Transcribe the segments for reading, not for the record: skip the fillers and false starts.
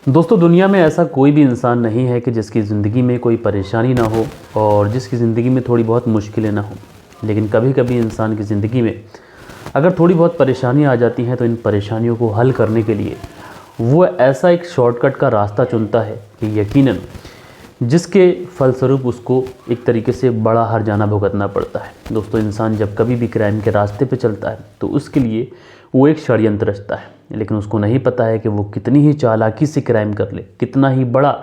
दोस्तों, दुनिया में ऐसा कोई भी इंसान नहीं है कि जिसकी ज़िंदगी में कोई परेशानी ना हो और जिसकी ज़िंदगी में थोड़ी बहुत मुश्किलें ना हो। लेकिन कभी कभी इंसान की ज़िंदगी में अगर थोड़ी बहुत परेशानियां आ जाती हैं तो इन परेशानियों को हल करने के लिए वो ऐसा एक शॉर्टकट का रास्ता चुनता है कि यकीनन जिसके फलस्वरूप उसको एक तरीके से बड़ा हर्जाना भुगतना पड़ता है। दोस्तों, इंसान जब कभी भी क्राइम के रास्ते पे चलता है तो उसके लिए वो एक षड्यंत्र रचता है, लेकिन उसको नहीं पता है कि वो कितनी ही चालाकी से क्राइम कर ले, कितना ही बड़ा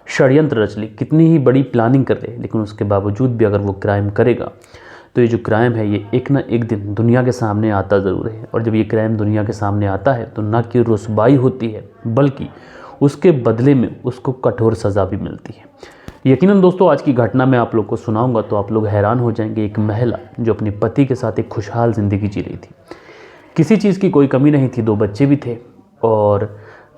षड्यंत्र रच ले, कितनी ही बड़ी प्लानिंग कर ले, लेकिन उसके बावजूद भी अगर वो क्राइम करेगा तो ये जो क्राइम है ये एक ना एक दिन दुनिया के सामने आता ज़रूर है। और जब ये क्राइम दुनिया के सामने आता है तो ना कि रुसवाई होती है बल्कि उसके बदले में उसको कठोर सज़ा भी मिलती है। यकीनन दोस्तों, आज की घटना मैं आप लोग को सुनाऊंगा तो आप लोग हैरान हो जाएंगे। एक महिला जो अपने पति के साथ एक खुशहाल ज़िंदगी जी रही थी, किसी चीज़ की कोई कमी नहीं थी, 2 बच्चे भी थे और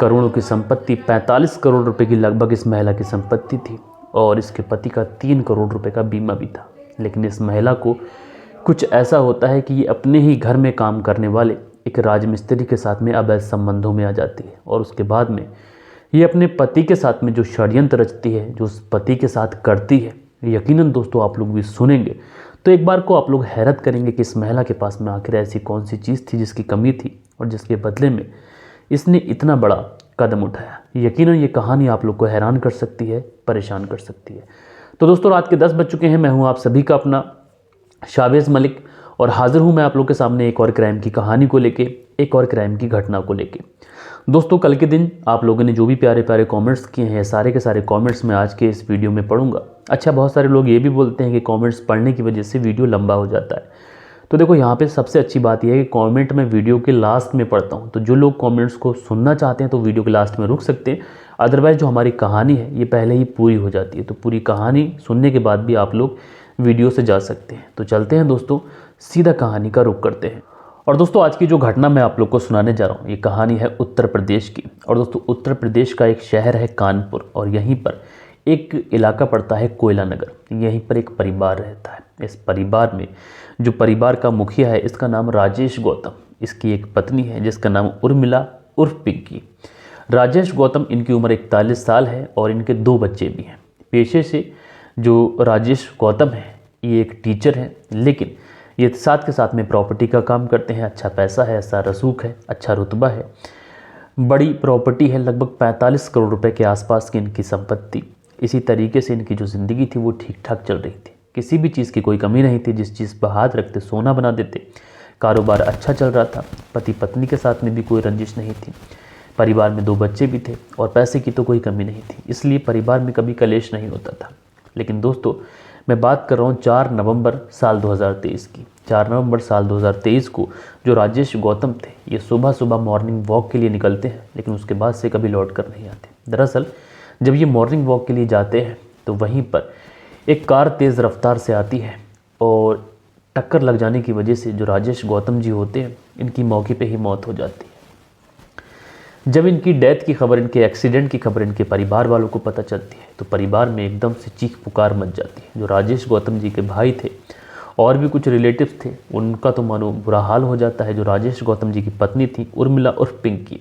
करोड़ों की संपत्ति, 45 करोड़ रुपए की लगभग इस महिला की संपत्ति थी और इसके पति का 3 करोड़ रुपए का बीमा भी था। लेकिन इस महिला को कुछ ऐसा होता है कि ये अपने ही घर में काम करने वाले एक राजमिस्त्री के साथ में अवैध संबंधों में आ जाती है और उसके बाद में ये अपने पति के साथ में जो षड्यंत्र रचती है, जो उस पति के साथ करती है, यकीनन दोस्तों आप लोग भी सुनेंगे तो एक बार को आप लोग हैरत करेंगे कि इस महिला के पास में आखिर ऐसी कौन सी चीज़ थी जिसकी कमी थी और जिसके बदले में इसने इतना बड़ा कदम उठाया। यकीनन ये कहानी आप लोग को हैरान कर सकती है, परेशान कर सकती है। तो दोस्तों, रात के 10 बज चुके हैं। मैं हूं आप सभी का अपना शाबेज़ मलिक और हाजिर हूं मैं आप लोग के सामने एक और क्राइम की कहानी को लेके, एक और क्राइम की घटना को लेके। दोस्तों, कल के दिन आप लोगों ने जो भी प्यारे प्यारे कमेंट्स किए हैं, सारे के सारे कमेंट्स मैं आज के इस वीडियो में पढ़ूंगा। अच्छा, बहुत सारे लोग ये भी बोलते हैं कि कमेंट्स पढ़ने की वजह से वीडियो लंबा हो जाता है। तो देखो, यहाँ पे सबसे अच्छी बात यह है कि कमेंट मैं वीडियो के लास्ट में पढ़ता हूँ, तो जो लोग कमेंट्स को सुनना चाहते हैं तो वीडियो के लास्ट में रुक सकते हैं। अदरवाइज़ जो हमारी कहानी है ये पहले ही पूरी हो जाती है, तो पूरी कहानी सुनने के बाद भी आप लोग वीडियो से जा सकते हैं। तो चलते हैं दोस्तों, सीधा कहानी का रुख करते हैं। और दोस्तों, आज की जो घटना मैं आप लोग को सुनाने जा रहा हूँ ये कहानी है उत्तर प्रदेश की। और दोस्तों, उत्तर प्रदेश का एक शहर है कानपुर और यहीं पर एक इलाका पड़ता है कोयला नगर। यहीं पर एक परिवार रहता है। इस परिवार में जो परिवार का मुखिया है इसका नाम राजेश गौतम, इसकी एक पत्नी है जिसका नाम उर्मिला उर्फ पिंकी। राजेश गौतम, इनकी उम्र 41 साल है और इनके 2 बच्चे भी हैं। पेशे से जो राजेश गौतम है ये एक टीचर है, लेकिन ये साथ के साथ में प्रॉपर्टी का काम करते हैं। अच्छा पैसा है, ऐसा रसूख है, अच्छा रुतबा है, बड़ी प्रॉपर्टी है, लगभग 45 करोड़ रुपए के आसपास की इनकी संपत्ति। इसी तरीके से इनकी जो ज़िंदगी थी वो ठीक ठाक चल रही थी, किसी भी चीज़ की कोई कमी नहीं थी। जिस चीज़ पर हाथ रखते सोना बना देते। कारोबार अच्छा चल रहा था, पति पत्नी के साथ में भी कोई रंजिश नहीं थी, परिवार में 2 बच्चे भी थे और पैसे की तो कोई कमी नहीं थी, इसलिए परिवार में कभी कलेश नहीं होता था। लेकिन दोस्तों, मैं बात कर रहा हूँ 4 नवंबर साल 2023 की। 4 नवंबर साल 2023 को जो राजेश गौतम थे ये सुबह सुबह मॉर्निंग वॉक के लिए निकलते हैं, लेकिन उसके बाद से कभी लौट कर नहीं आते। दरअसल जब ये मॉर्निंग वॉक के लिए जाते हैं तो वहीं पर एक कार तेज़ रफ्तार से आती है और टक्कर लग जाने की वजह से जो राजेश गौतम जी होते हैं इनकी मौके पे ही मौत हो जाती है। जब इनकी डेथ की खबर, इनके एक्सीडेंट की खबर इनके परिवार वालों को पता चलती है तो परिवार में एकदम से चीख पुकार मच जाती है। जो राजेश गौतम जी के भाई थे और भी कुछ रिलेटिव्स थे, उनका तो मानो बुरा हाल हो जाता है। जो राजेश गौतम जी की पत्नी थी उर्मिला उर्फ पिंकी,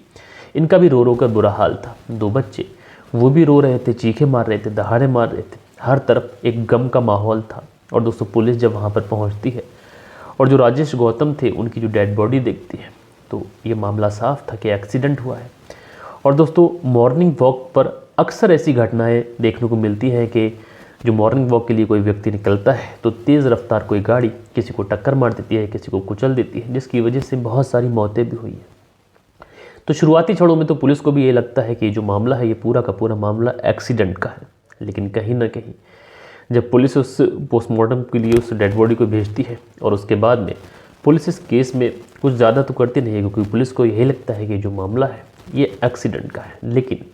इनका भी रो रो कर बुरा हाल था। 2 बच्चे वो भी रो रहे थे, चीखे मार रहे थे, दहाड़े मार रहे थे, हर तरफ एक गम का माहौल था। और दोस्तों, पुलिस जब वहाँ पर पहुँचती है और जो राजेश गौतम थे उनकी जो डेड बॉडी देखती है तो ये मामला साफ था कि एक्सीडेंट हुआ है। और दोस्तों, मॉर्निंग वॉक पर अक्सर ऐसी घटनाएं देखने को मिलती है कि जो मॉर्निंग वॉक के लिए कोई व्यक्ति निकलता है तो तेज़ रफ्तार कोई गाड़ी किसी को टक्कर मार देती है, किसी को कुचल देती है, जिसकी वजह से बहुत सारी मौतें भी हुई हैं। तो शुरुआती क्षणों में तो पुलिस को भी ये लगता है कि जो मामला है ये पूरा का पूरा मामला एक्सीडेंट का है। लेकिन कहीं ना कहीं जब पुलिस उस पोस्टमार्टम के लिए उस डेड बॉडी को भेजती है और उसके बाद में पुलिस इस केस में कुछ ज़्यादा तो करती नहीं है, क्योंकि पुलिस को यही लगता है कि जो मामला है ये एक्सीडेंट का है। लेकिन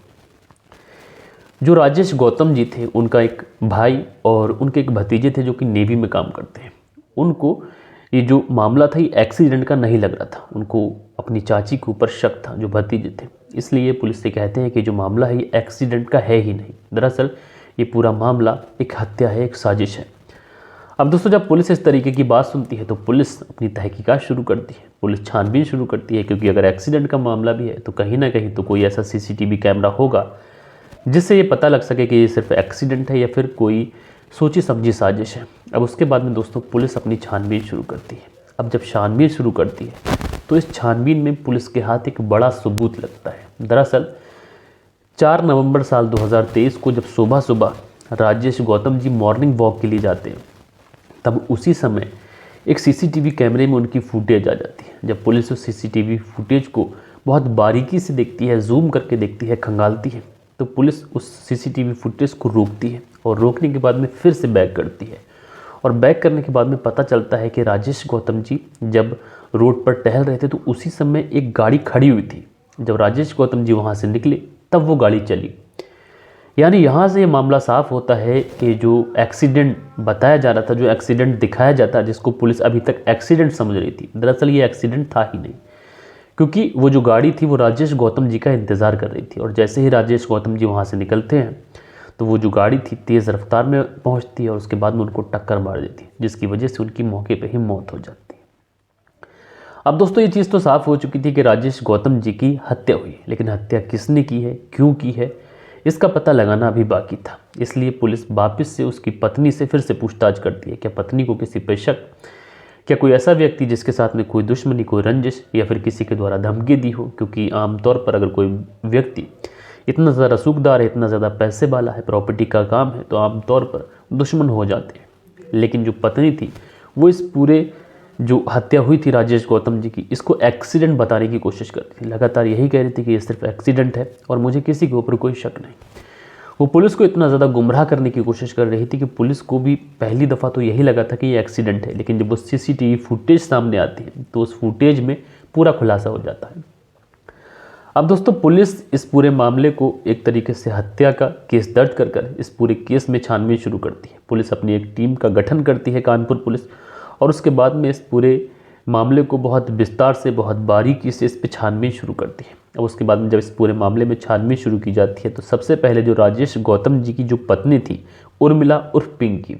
जो राजेश गौतम जी थे उनका एक भाई और उनके एक भतीजे थे जो कि नेवी में काम करते हैं। उनको ये जो मामला था ये एक्सीडेंट का नहीं लग रहा था, उनको अपनी चाची के ऊपर शक था जो भतीजे थे। इसलिए पुलिस से कहते हैं कि जो मामला है ये एक्सीडेंट का है ही नहीं, दरअसल ये पूरा मामला एक हत्या है, एक साजिश है। अब दोस्तों जब पुलिस इस तरीके की बात सुनती है तो पुलिस अपनी तहकीकात शुरू करती है, पुलिस छानबीन शुरू करती है, क्योंकि अगर एक्सीडेंट का मामला भी है तो कहीं ना कहीं तो कोई ऐसा सीसीटीवी कैमरा होगा जिससे ये पता लग सके कि ये सिर्फ एक्सीडेंट है या फिर कोई सोची समझी साजिश है। अब उसके बाद में दोस्तों पुलिस अपनी छानबीन शुरू करती है। अब जब छानबीन शुरू करती है तो इस छानबीन में पुलिस के हाथ एक बड़ा सबूत लगता है। दरअसल 4 नवंबर साल 2023 को जब सुबह सुबह राजेश गौतम जी मॉर्निंग वॉक के लिए जाते हैं, तब उसी समय एक सीसीटीवी कैमरे में उनकी फुटेज आ जाती है। जब पुलिस उस सीसीटीवी फुटेज को बहुत बारीकी से देखती है, जूम करके देखती है, खंगालती है, तो पुलिस उस सीसीटीवी फुटेज को रोकती है और रोकने के बाद में फिर से बैक करती है। और बैक करने के बाद में पता चलता है कि राजेश गौतम जी जब रोड पर टहल रहे थे तो उसी समय एक गाड़ी खड़ी हुई थी। जब राजेश गौतम जी वहाँ से निकले तब वो गाड़ी चली। यानी यहाँ से ये मामला साफ होता है कि जो एक्सीडेंट बताया जा रहा था, जो एक्सीडेंट दिखाया जाता है, जिसको पुलिस अभी तक एक्सीडेंट समझ रही थी, दरअसल ये एक्सीडेंट था ही नहीं, क्योंकि वो जो गाड़ी थी वो राजेश गौतम जी का इंतज़ार कर रही थी। और जैसे ही राजेश गौतम जी वहाँ से निकलते हैं तो वो जो गाड़ी थी तेज़ रफ्तार में पहुँचती है और उसके बाद में उनको टक्कर मार देती है, जिसकी वजह से उनकी मौके पर ही मौत हो जाती है। अब दोस्तों ये चीज़ तो साफ़ हो चुकी थी कि राजेश गौतम जी की हत्या हुई, लेकिन हत्या किसने की है, क्यों की है, इसका पता लगाना अभी बाकी था। इसलिए पुलिस वापस से उसकी पत्नी से फिर से पूछताछ करती है। क्या पत्नी को किसी पे शक, क्या कोई ऐसा व्यक्ति जिसके साथ में कोई दुश्मनी, कोई रंजिश या फिर किसी के द्वारा धमकी दी हो, क्योंकि आमतौर पर अगर कोई व्यक्ति इतना ज़्यादा रसूखदार है, इतना ज़्यादा पैसे वाला है, प्रॉपर्टी का काम है, तो आमतौर पर दुश्मन हो जाते हैं। लेकिन जो पत्नी थी वो इस पूरे जो हत्या हुई थी राजेश गौतम जी की, इसको एक्सीडेंट बताने की कोशिश करती थी। लगातार यही कह रही थी कि ये सिर्फ एक्सीडेंट है और मुझे किसी के ऊपर कोई शक नहीं। वो पुलिस को इतना ज़्यादा गुमराह करने की कोशिश कर रही थी कि पुलिस को भी पहली दफ़ा तो यही लगा था कि ये एक्सीडेंट है, लेकिन जब वो सीसीटीवी फुटेज सामने आती है तो उस फुटेज में पूरा खुलासा हो जाता है। अब दोस्तों पुलिस इस पूरे मामले को एक तरीके से हत्या का केस दर्ज कर इस पूरे केस में छानबीन शुरू करती है। पुलिस अपनी एक टीम का गठन करती है, कानपुर पुलिस, और उसके बाद में इस पूरे मामले को बहुत विस्तार से, बहुत बारीकी से इस पर छानबीन शुरू करती है। और उसके बाद में जब इस पूरे मामले में छानबीन शुरू की जाती है तो सबसे पहले जो राजेश गौतम जी की जो पत्नी थी उर्मिला उर्फ पिंकी,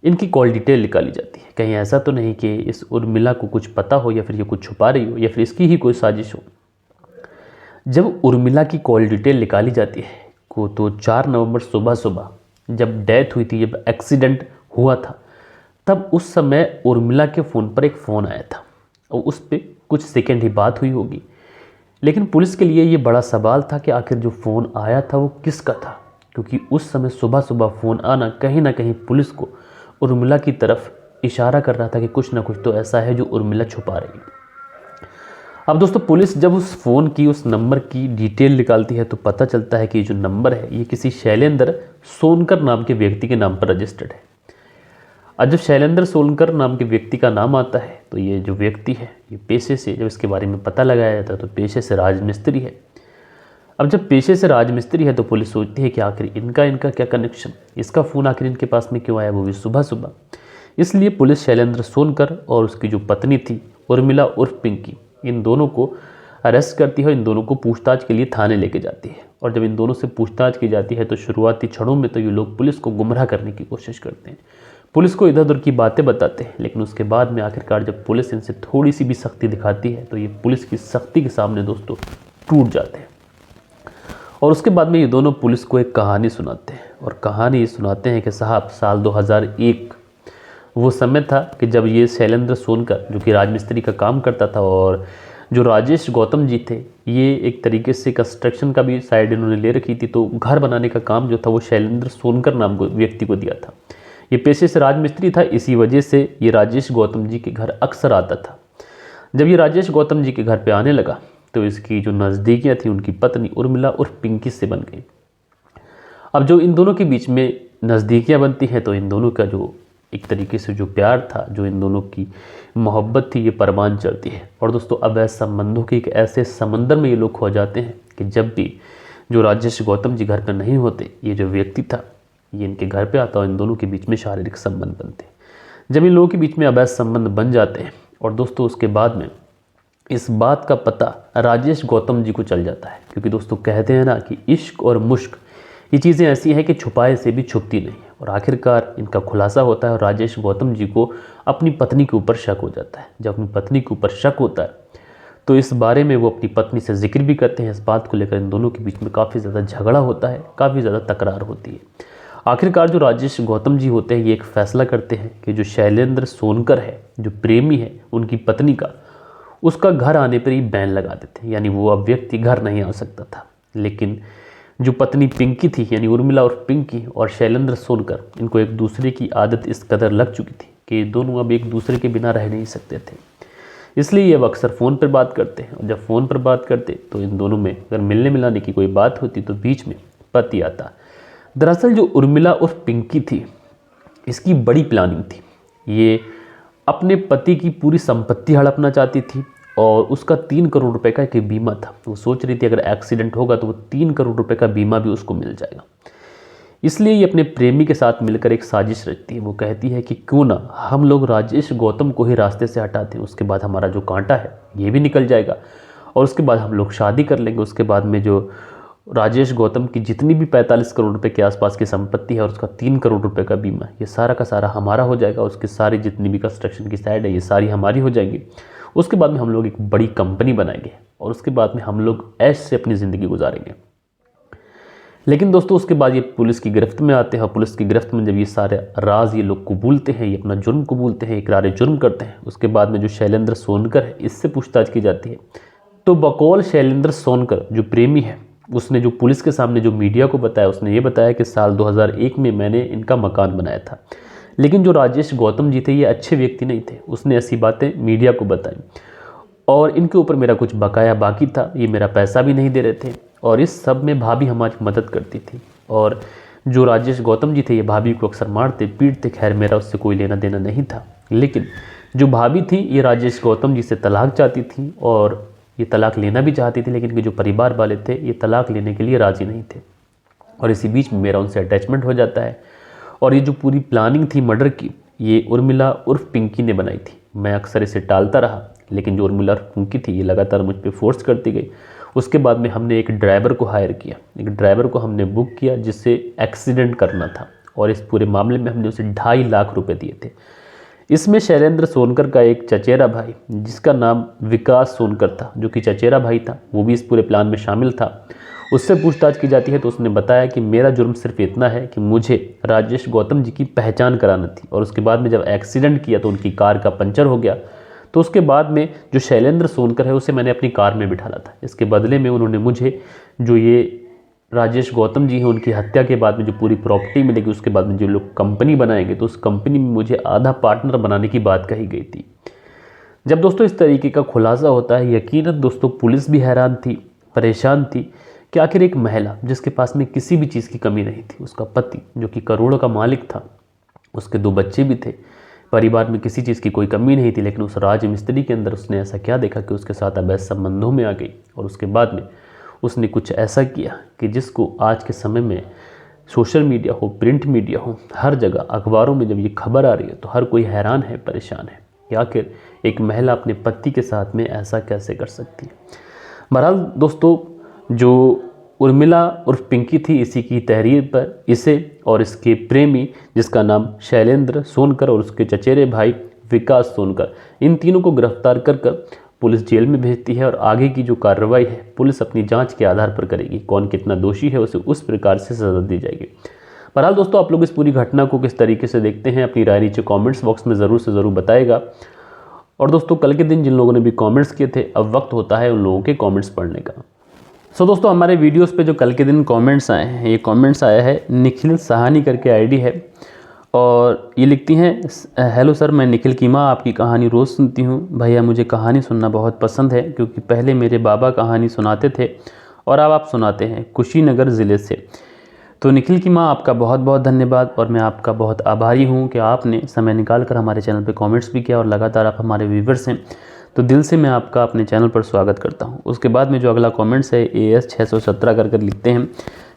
इनकी कॉल डिटेल निकाली जाती है। कहीं ऐसा तो नहीं कि इस उर्मिला को कुछ पता हो या फिर ये कुछ छुपा रही हो या फिर इसकी ही कोई साजिश हो। जब उर्मिला की कॉल डिटेल निकाली जाती है को तो 4 नवंबर सुबह सुबह जब डेथ हुई थी, जब एक्सीडेंट हुआ था, तब उस समय उर्मिला के फ़ोन पर एक फ़ोन आया था और उस पर कुछ सेकंड ही बात हुई होगी। लेकिन पुलिस के लिए ये बड़ा सवाल था कि आखिर जो फ़ोन आया था वो किसका था, क्योंकि उस समय सुबह सुबह फ़ोन आना कहीं ना कहीं पुलिस को उर्मिला की तरफ इशारा कर रहा था कि कुछ ना कुछ तो ऐसा है जो उर्मिला छुपा रही है। अब दोस्तों पुलिस जब उस फ़ोन की, उस नंबर की डिटेल निकालती है तो पता चलता है कि ये जो नंबर है ये किसी शैलेंद्र सोनकर नाम के व्यक्ति के नाम पर रजिस्टर्ड है। और जब शैलेंद्र सोनकर नाम के व्यक्ति का नाम आता है तो ये जो व्यक्ति है ये पेशे से, जब इसके बारे में पता लगाया जाता है तो पेशे से राजमिस्त्री है। अब जब पेशे से राजमिस्त्री है तो पुलिस सोचती है कि आखिर इनका क्या कनेक्शन, इसका फ़ोन आखिर इनके पास में क्यों आया, वो भी सुबह सुबह। इसलिए पुलिस शैलेंद्र सोनकर और उसकी जो पत्नी थी उर्मिला उर्फ पिंकी, इन दोनों को अरेस्ट करती है और इन दोनों को पूछताछ के लिए थाने लेके जाती है। और जब इन दोनों से पूछताछ की जाती है तो शुरुआती क्षणों में तो ये लोग पुलिस को गुमराह करने की कोशिश करते हैं, पुलिस को इधर उधर की बातें बताते हैं। लेकिन उसके बाद में आखिरकार जब पुलिस इनसे थोड़ी सी भी सख्ती दिखाती है तो ये पुलिस की सख्ती के सामने दोस्तों टूट जाते हैं। और उसके बाद में ये दोनों पुलिस को एक कहानी सुनाते हैं, और कहानी ये सुनाते हैं कि साहब साल 2001 वो समय था कि जब ये शैलेंद्र सोनकर, जो कि राजमिस्त्री का काम करता था, और जो राजेश गौतम जी थे ये एक तरीके से कंस्ट्रक्शन का भी साइड इन्होंने ले रखी थी, तो घर बनाने का काम जो था वो शैलेंद्र सोनकर नाम को व्यक्ति को दिया था। ये पेशे से राजमिस्त्री था, इसी वजह से ये राजेश गौतम जी के घर अक्सर आता था। जब ये राजेश गौतम जी के घर पे आने लगा तो इसकी जो नज़दीकियाँ थी उनकी पत्नी उर्मिला उर्फ पिंकी से बन गई। अब जो इन दोनों के बीच में नज़दीकियाँ बनती हैं तो इन दोनों का जो एक तरीके से जो प्यार था, जो इन दोनों की मोहब्बत थी, ये परवान चढ़ती है। और दोस्तों अब ऐसे संबंधों के एक ऐसे समंदर में ये लोग खो जाते हैं कि जब भी जो राजेश गौतम जी घर पर नहीं होते, ये जो व्यक्ति था ये इनके घर पे आता और इन दोनों के बीच में शारीरिक संबंध बनते हैं। जब इन लोगों के बीच में अवैध संबंध बन जाते हैं और दोस्तों उसके बाद में इस बात का पता राजेश गौतम जी को चल जाता है, क्योंकि दोस्तों कहते हैं ना कि इश्क और मुश्क ये चीज़ें ऐसी हैं कि छुपाए से भी छुपती नहीं है। और आखिरकार इनका खुलासा होता है और राजेश गौतम जी को अपनी पत्नी के ऊपर शक हो जाता है। जब अपनी पत्नी के ऊपर शक होता है तो इस बारे में वो अपनी पत्नी से जिक्र भी करते हैं। इस बात को लेकर इन दोनों के बीच में काफ़ी ज़्यादा झगड़ा होता है, काफ़ी ज़्यादा तकरार होती है। आखिरकार जो राजेश गौतम जी होते हैं ये एक फ़ैसला करते हैं कि जो शैलेंद्र सोनकर है, जो प्रेमी है उनकी पत्नी का, उसका घर आने पर ही बैन लगा देते हैं, यानी वो अब व्यक्ति घर नहीं आ सकता था। लेकिन जो पत्नी पिंकी थी, यानी उर्मिला और पिंकी और शैलेंद्र सोनकर, इनको एक दूसरे की आदत इस कदर लग चुकी थी कि ये दोनों अब एक दूसरे के बिना रह नहीं सकते थे। इसलिए ये अक्सर फ़ोन पर बात करते हैं और जब फ़ोन पर बात करते तो इन दोनों में अगर मिलने मिलाने की कोई बात होती तो बीच में पति आता। दरअसल जो उर्मिला और पिंकी थी, इसकी बड़ी प्लानिंग थी। ये अपने पति की पूरी संपत्ति हड़पना चाहती थी और उसका 3 करोड़ रुपए का एक बीमा था। वो सोच रही थी अगर एक्सीडेंट होगा तो वो 3 करोड़ रुपए का बीमा भी उसको मिल जाएगा। इसलिए ये अपने प्रेमी के साथ मिलकर एक साजिश रचती है। वो कहती है कि क्यों ना हम लोग राजेश गौतम को ही रास्ते से हटाते हैं, उसके बाद हमारा जो कांटा है ये भी निकल जाएगा और उसके बाद हम लोग शादी कर लेंगे। उसके बाद में जो राजेश गौतम की जितनी भी 45 करोड़ रुपए के आसपास की संपत्ति है और उसका 3 करोड़ रुपए का बीमा, ये सारा का सारा हमारा हो जाएगा। उसकी सारी जितनी भी कंस्ट्रक्शन की साइड है ये सारी हमारी हो जाएंगी। उसके बाद में हम लोग एक बड़ी कंपनी बनाएंगे और उसके बाद में हम लोग ऐश से अपनी ज़िंदगी गुजारेंगे। लेकिन दोस्तों उसके बाद ये पुलिस की गिरफ्त में आते हैं और पुलिस की गिरफ्त में जब ये सारे राज ये लोग कबूलते हैं, ये अपना जुर्म कबूलते हैं, इकरार जुर्म करते हैं, उसके बाद में जो शैलेंद्र सोनकर है इससे पूछताछ की जाती है। तो बकौल शैलेंद्र सोनकर जो प्रेमी है, उसने जो पुलिस के सामने जो मीडिया को बताया, उसने ये बताया कि साल 2001 में मैंने इनका मकान बनाया था। लेकिन जो राजेश गौतम जी थे ये अच्छे व्यक्ति नहीं थे, उसने ऐसी बातें मीडिया को बताई और इनके ऊपर मेरा कुछ बकाया बाकी था, ये मेरा पैसा भी नहीं दे रहे थे और इस सब में भाभी हमारी मदद करती थी। और जो राजेश गौतम जी थे ये भाभी को अक्सर मारते पीटते। खैर मेरा उससे कोई लेना देना नहीं था, लेकिन जो भाभी थी ये राजेश गौतम जी से तलाक चाहती थी और ये तलाक लेना भी चाहती थी, लेकिन इनके जो परिवार वाले थे ये तलाक लेने के लिए राज़ी नहीं थे। और इसी बीच में मेरा उनसे अटैचमेंट हो जाता है और ये जो पूरी प्लानिंग थी मर्डर की, ये उर्मिला उर्फ पिंकी ने बनाई थी। मैं अक्सर इसे टालता रहा, लेकिन जो उर्मिला उर्फ पिंकी थी ये लगातार मुझ पर फोर्स करती गई। उसके बाद में हमने एक ड्राइवर को हायर किया, एक ड्राइवर को हमने बुक किया जिससे एक्सीडेंट करना था और इस पूरे मामले में हमने उसे 2.5 लाख रुपए दिए थे। इसमें शैलेंद्र सोनकर का एक चचेरा भाई जिसका नाम विकास सोनकर था, जो कि चचेरा भाई था, वो भी इस पूरे प्लान में शामिल था। उससे पूछताछ की जाती है तो उसने बताया कि मेरा जुर्म सिर्फ इतना है कि मुझे राजेश गौतम जी की पहचान कराना थी और उसके बाद में जब एक्सीडेंट किया तो उनकी कार का पंचर हो गया। तो उसके बाद में जो शैलेंद्र सोनकर है उसे मैंने अपनी कार में बिठाला था। इसके बदले में उन्होंने मुझे जो ये राजेश गौतम जी हैं उनकी हत्या के बाद में जो पूरी प्रॉपर्टी मिलेगी, उसके बाद में जो लोग कंपनी बनाएंगे तो उस कंपनी में मुझे आधा पार्टनर बनाने की बात कही गई थी। जब दोस्तों इस तरीके का खुलासा होता है, यकीनन दोस्तों पुलिस भी हैरान थी, परेशान थी कि आखिर एक महिला जिसके पास में किसी भी चीज़ की कमी नहीं थी, उसका पति जो कि करोड़ों का मालिक था, उसके 2 बच्चे भी थे, परिवार में किसी चीज़ की कोई कमी नहीं थी, लेकिन उस राजमिस्त्री के अंदर उसने ऐसा क्या देखा कि उसके साथ अवैध संबंधों में आ गई और उसके बाद में उसने कुछ ऐसा किया कि जिसको आज के समय में सोशल मीडिया हो, प्रिंट मीडिया हो, हर जगह अखबारों में जब ये खबर आ रही है तो हर कोई हैरान है, परेशान है कि आखिर एक महिला अपने पति के साथ में ऐसा कैसे कर सकती है। बहरहाल दोस्तों जो उर्मिला उर्फ पिंकी थी, इसी की तहरीर पर इसे और इसके प्रेमी जिसका नाम शैलेंद्र सोनकर और उसके चचेरे भाई विकास सोनकर, इन तीनों को गिरफ्तार कर पुलिस जेल में भेजती है और आगे की जो कार्रवाई है पुलिस अपनी जांच के आधार पर करेगी। कौन कितना दोषी है उसे उस प्रकार से सज़ा दी जाएगी। बहरहाल दोस्तों आप लोग इस पूरी घटना को किस तरीके से देखते हैं, अपनी राय नीचे कमेंट्स बॉक्स में ज़रूर से ज़रूर बताएगा। और दोस्तों कल के दिन जिन लोगों ने भी कमेंट्स किए थे, अब वक्त होता है उन लोगों के कमेंट्स पढ़ने का। सो दोस्तों हमारे वीडियोस पे जो कल के दिन कमेंट्स आए हैं, ये कमेंट्स आया है निखिल सहानी करके आईडी है और ये लिखती हैं, हेलो सर, मैं निखिल की माँ आपकी कहानी रोज़ सुनती हूँ। भैया मुझे कहानी सुनना बहुत पसंद है क्योंकि पहले मेरे बाबा कहानी सुनाते थे और अब आप सुनाते हैं, कुशीनगर ज़िले से। तो निखिल की माँ आपका बहुत बहुत धन्यवाद और मैं आपका बहुत आभारी हूँ कि आपने समय निकाल कर हमारे चैनल पे कमेंट्स भी किया और लगातार आप हमारे व्यूवर्स हैं, तो दिल से मैं आपका अपने चैनल पर स्वागत करता हूँ। उसके बाद में जो अगला कमेंट्स है AS 617 कर लिखते हैं,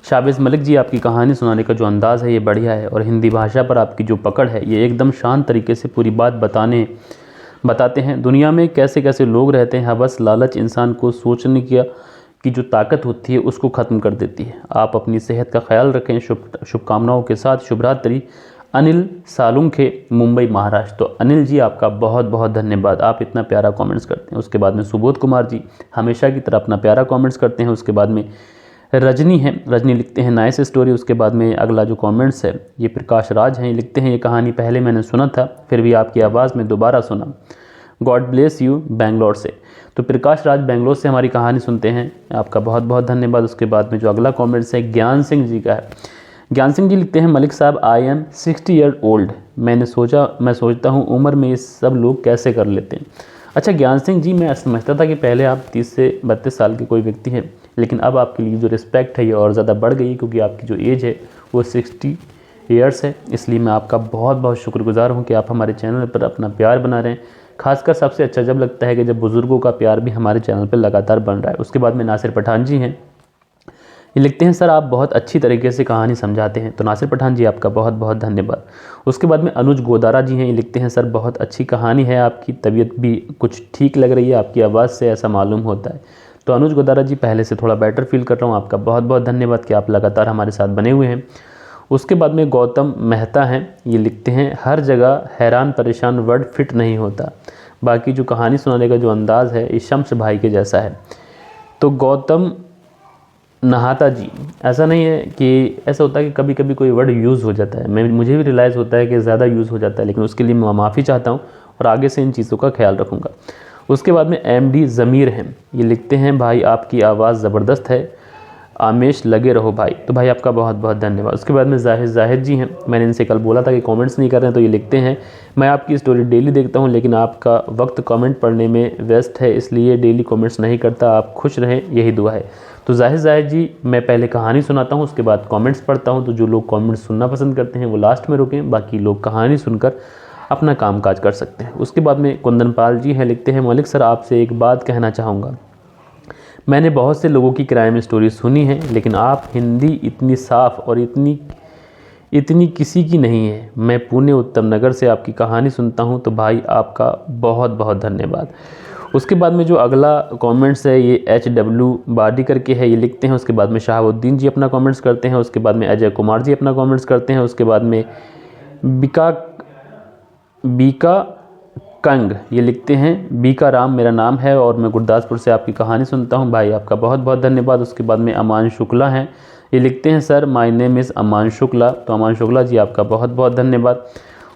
शाबिज़ मलिक जी आपकी कहानी सुनाने का जो अंदाज़ है ये बढ़िया है और हिंदी भाषा पर आपकी जो पकड़ है ये एकदम शांत तरीके से पूरी बात बताते हैं। दुनिया में कैसे कैसे लोग रहते हैं, हवस लालच इंसान को सोचने की जो ताकत होती है उसको ख़त्म कर देती है। आप अपनी सेहत का ख्याल रखें। शुभकामनाओं के साथ शुभरात्रि। अनिल सालुंखे, मुंबई महाराष्ट्र। तो अनिल जी आपका बहुत बहुत धन्यवाद, आप इतना प्यारा कमेंट्स करते हैं। उसके बाद में सुबोध कुमार जी हमेशा की तरह अपना प्यारा कमेंट्स करते हैं। उसके बाद में रजनी है, रजनी लिखते हैं नाइस स्टोरी। उसके बाद में अगला जो कमेंट्स है ये प्रकाश राज हैं, लिखते हैं ये कहानी पहले मैंने सुना था, फिर भी आपकी आवाज़ में दोबारा सुना। गॉड ब्लेस यू, बेंगलोर से। तो प्रकाश राज बेंगलोर से हमारी कहानी सुनते हैं, आपका बहुत बहुत धन्यवाद। उसके बाद में जो अगला कमेंट्स है ज्ञान सिंह जी का है। ज्ञान सिंह जी लिखते हैं मलिक साहब, आई एम 60 ईयर ओल्ड। मैं सोचता हूँ उम्र में ये सब लोग कैसे कर लेते हैं। अच्छा ज्ञान सिंह जी, मैं समझता था कि पहले आप 30 से 32 साल के कोई व्यक्ति हैं, लेकिन अब आपके लिए जो रिस्पेक्ट है ये और ज़्यादा बढ़ गई, क्योंकि आपकी जो एज है वो 60 ईयर्स है। इसलिए मैं आपका बहुत बहुत शुक्रगुजार हूँ कि आप हमारे चैनल पर अपना प्यार बना रहे हैं। खासकर सबसे अच्छा जब लगता है कि जब बुज़ुर्गों का प्यार भी हमारे चैनल पर लगातार बन रहा है। उसके बाद में नासिर पठान जी हैं, ये लिखते हैं सर आप बहुत अच्छी तरीके से कहानी समझाते हैं। तो नासिर पठान जी आपका बहुत बहुत धन्यवाद। उसके बाद में अनुज गोदारा जी हैं, ये लिखते हैं सर बहुत अच्छी कहानी है, आपकी तबीयत भी कुछ ठीक लग रही है, आपकी आवाज़ से ऐसा मालूम होता है। तो अनुज गोदारा जी पहले से थोड़ा बेटर फील कर रहा हूँ, आपका बहुत बहुत धन्यवाद कि आप लगातार हमारे साथ बने हुए हैं। उसके बाद में गौतम मेहता हैं, ये लिखते हैं हर जगह हैरान परेशान वर्ड फिट नहीं होता, बाकी जो कहानी सुनाने का जो अंदाज़ है ये शम्स भाई के जैसा है। तो गौतम नहाता जी, ऐसा नहीं है कि ऐसा होता है कि कभी कभी कोई वर्ड यूज़ हो जाता है, मुझे भी रियलाइज़ होता है कि ज़्यादा यूज़ हो जाता है, लेकिन उसके लिए मैं माफ़ी चाहता हूँ और आगे से इन चीज़ों का ख्याल रखूँगा। उसके बाद में एमडी ज़मीर हैं, ये लिखते हैं भाई आपकी आवाज़ ज़बरदस्त है, आमेश लगे रहो भाई। तो भाई आपका बहुत बहुत धन्यवाद। उसके बाद में जाहिद जी हैं, मैंने इनसे कल बोला था कि कमेंट्स नहीं कर रहे हैं, तो ये लिखते हैं मैं आपकी स्टोरी डेली देखता हूं, लेकिन आपका वक्त कमेंट पढ़ने में व्यस्त है, इसलिए डेली कमेंट्स नहीं करता, आप खुश रहें यही दुआ है। तो जाहिद जी, मैं पहले कहानी सुनाता हूँ, उसके बाद कमेंट्स पढ़ता हूँ। तो जो लोग कमेंट्स सुनना पसंद करते हैं वो लास्ट में रुकें, बाकी लोग कहानी सुनकर अपना काम काज कर सकते हैं। उसके बाद में कुंदन पाल जी हैं, लिखते हैं मलिक सर आपसे एक बात कहना चाहूँगा, मैंने बहुत से लोगों की क्राइम स्टोरी सुनी है, लेकिन आप हिंदी इतनी साफ़ और इतनी किसी की नहीं है। मैं पुणे उत्तम नगर से आपकी कहानी सुनता हूं, तो भाई आपका बहुत बहुत धन्यवाद। उसके बाद में जो अगला कमेंट्स है ये HW बाडी करके है, ये लिखते हैं। उसके बाद में शहाबुद्दीन जी अपना कमेंट्स करते हैं। उसके बाद में अजय कुमार जी अपना कमेंट्स करते हैं। उसके बाद में बीका कंग, ये लिखते हैं बीका राम मेरा नाम है और मैं गुरदासपुर से आपकी कहानी सुनता हूं, भाई आपका बहुत बहुत धन्यवाद। उसके बाद में अमान शुक्ला हैं, ये लिखते हैं सर माय नेम इज़ अमान शुक्ला। तो अमान शुक्ला जी आपका बहुत बहुत धन्यवाद।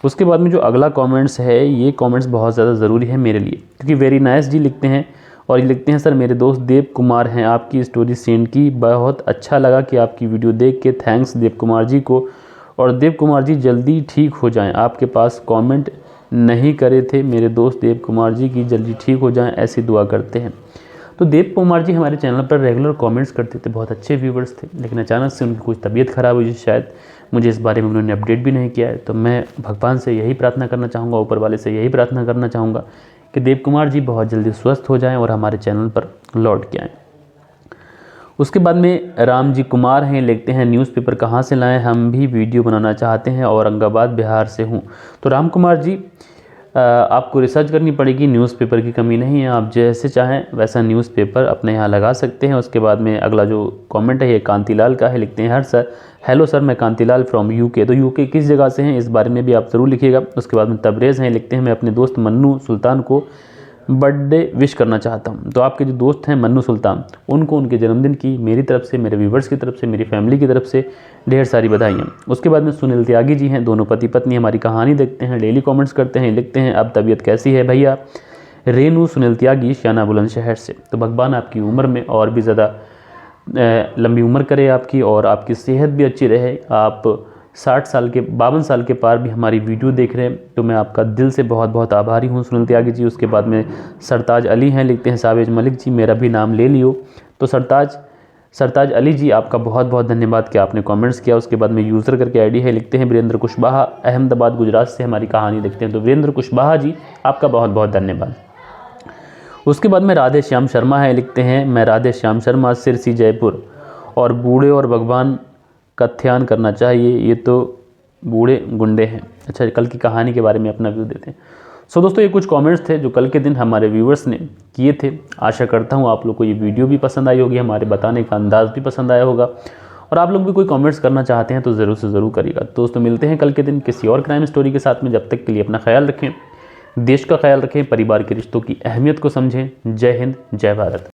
उसके बाद में जो अगला कमेंट्स है ये कमेंट्स बहुत ज़्यादा ज़रूरी है मेरे लिए, क्योंकि वेरी नाइस जी लिखते हैं और ये लिखते हैं सर मेरे दोस्त देव कुमार हैं, आपकी स्टोरी सेंड की, बहुत अच्छा लगा कि आपकी वीडियो देख के, थैंक्स देव कुमार जी को। और देव कुमार जी जल्दी ठीक हो जाएँ, आपके पास कॉमेंट नहीं करे थे, मेरे दोस्त देव कुमार जी की जल्दी ठीक हो जाएं ऐसी दुआ करते हैं। तो देव कुमार जी हमारे चैनल पर रेगुलर कमेंट्स करते थे, बहुत अच्छे व्यूवर्स थे, लेकिन अचानक से उनकी कुछ तबीयत ख़राब हुई, शायद मुझे इस बारे में उन्होंने अपडेट भी नहीं किया है। तो मैं भगवान से यही प्रार्थना करना चाहूँगा, ऊपर वाले से यही प्रार्थना करना चाहूँगा कि देव कुमार जी बहुत जल्दी स्वस्थ हो जाएँ और हमारे चैनल पर लौट के आएँ। उसके बाद में राम जी कुमार हैं, लिखते हैं न्यूज़पेपर कहाँ से लाएं, हम भी वीडियो बनाना चाहते हैं, औरंगाबाद बिहार से हूँ। तो राम कुमार जी आपको रिसर्च करनी पड़ेगी, न्यूज़पेपर की कमी नहीं है, आप जैसे चाहें वैसा न्यूज़पेपर अपने यहाँ लगा सकते हैं। उसके बाद में अगला जो कमेंट है ये कांतीलाल का है, लिखते हैं हेलो सर मैं कांतीलाल फ्रॉम यूके। तो यूके किस जगह से हैं इस बारे में भी आप ज़रूर लिखिएगा। उसके बाद में तबरेज़ हैं, लिखते हैं मैं अपने दोस्त मन्नू सुल्तान को बर्थडे विश करना चाहता हूं। तो आपके जो दोस्त हैं मन्नू सुल्तान, उनको उनके जन्मदिन की मेरी तरफ से, मेरे व्यूवर्स की तरफ से, मेरी फैमिली की तरफ से ढेर सारी बधाइयाँ। उसके बाद में सुनील त्यागी जी हैं, दोनों पति पत्नी हमारी कहानी देखते हैं, डेली कमेंट्स करते हैं, लिखते हैं अब तबीयत कैसी है भैया। रेनू सुनील त्यागी शाना बुलंदशहर से। तो भगवान आपकी उम्र में और भी ज़्यादा लंबी उम्र करे आपकी, और आपकी सेहत भी अच्छी रहे। आप 52 साल के पार भी हमारी वीडियो देख रहे हैं, तो मैं आपका दिल से बहुत बहुत आभारी हूँ सुनील त्यागी जी। उसके बाद में सरताज अली हैं, लिखते हैं सावेज मलिक जी मेरा भी नाम ले लियो। तो सरताज अली जी आपका बहुत बहुत धन्यवाद कि आपने कमेंट्स किया। उसके बाद में यूज़र करके आईडी है, लिखते हैं वीरेंद्र कुशवाहा अहमदाबाद गुजरात से हमारी कहानी देखते हैं। तो वीरेंद्र कुशवाहा जी आपका बहुत बहुत धन्यवाद। उसके बाद में राधे श्याम शर्मा है, लिखते हैं मैं राधे श्याम शर्मा सिरसी जयपुर, और बूढ़े और भगवान का ध्यान करना चाहिए, ये तो बूढ़े गुंडे हैं। अच्छा, कल की कहानी के बारे में अपना व्यू देते हैं। सो दोस्तों ये कुछ कमेंट्स थे जो कल के दिन हमारे व्यूअर्स ने किए थे। आशा करता हूँ आप लोग को ये वीडियो भी पसंद आई होगी, हमारे बताने का अंदाज़ भी पसंद आया होगा, और आप लोग भी कोई कमेंट्स करना चाहते हैं तो ज़रूर से ज़रूर करिएगा। दोस्तों मिलते हैं कल के दिन किसी और क्राइम स्टोरी के साथ में। जब तक के लिए अपना ख्याल रखें, देश का ख्याल रखें, परिवार के रिश्तों की अहमियत को समझें। जय हिंद, जय भारत।